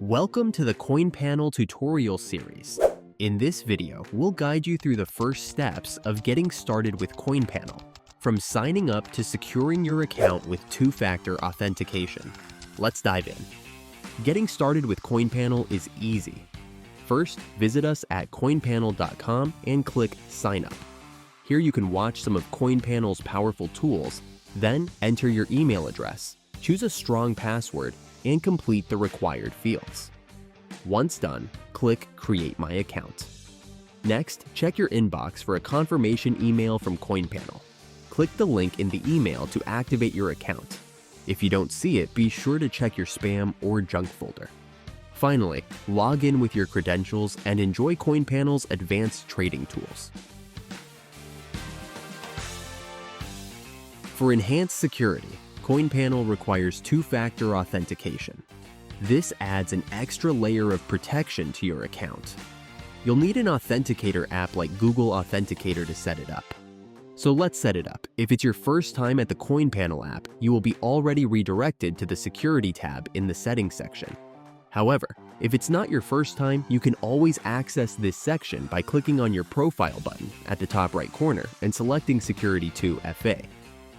Welcome to the CoinPanel tutorial series. In this video, we'll guide you through the first steps of getting started with CoinPanel, from signing up to securing your account with two-factor authentication. Let's dive in. Getting started with CoinPanel is easy. First, visit us at coinpanel.com and click Sign Up. Here you can watch some of CoinPanel's powerful tools, then enter your email address, choose a strong password, and complete the required fields. Once done, click Create My Account. Next, check your inbox for a confirmation email from CoinPanel. Click the link in the email to activate your account. If you don't see it, be sure to check your spam or junk folder. Finally, log in with your credentials and enjoy CoinPanel's advanced trading tools. For enhanced security, CoinPanel requires two-factor authentication. This adds an extra layer of protection to your account. You'll need an authenticator app like Google Authenticator to set it up. So let's set it up. If it's your first time at the CoinPanel app, you will be already redirected to the Security tab in the Settings section. However, if it's not your first time, you can always access this section by clicking on your Profile button at the top right corner and selecting Security 2 FA.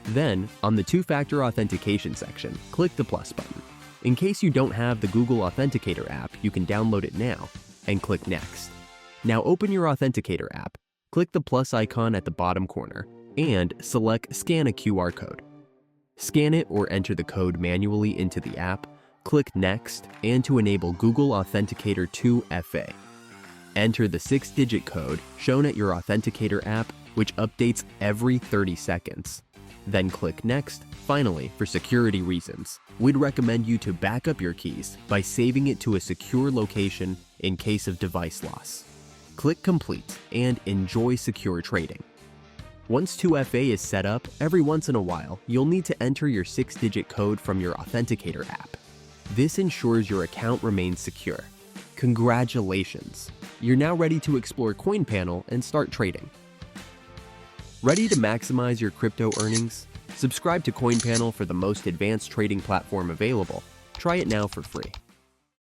Then, on the two-factor authentication section, click the plus button. In case you don't have the Google Authenticator app, you can download it now and click Next. Now open your Authenticator app, click the plus icon at the bottom corner, and select Scan a QR code. Scan it or enter the code manually into the app, click Next, and to enable Google Authenticator 2 FA. Enter the 6-digit code shown at your Authenticator app, which updates every 30 seconds. Then click Next. Finally, for security reasons, we'd recommend you to back up your keys by saving it to a secure location in case of device loss. Click Complete and enjoy secure trading. Once 2FA is set up, every once in a while, you'll need to enter your 6-digit code from your Authenticator app. This ensures your account remains secure. Congratulations! You're now ready to explore CoinPanel and start trading. Ready to maximize your crypto earnings? Subscribe to CoinPanel for the most advanced trading platform available. Try it now for free.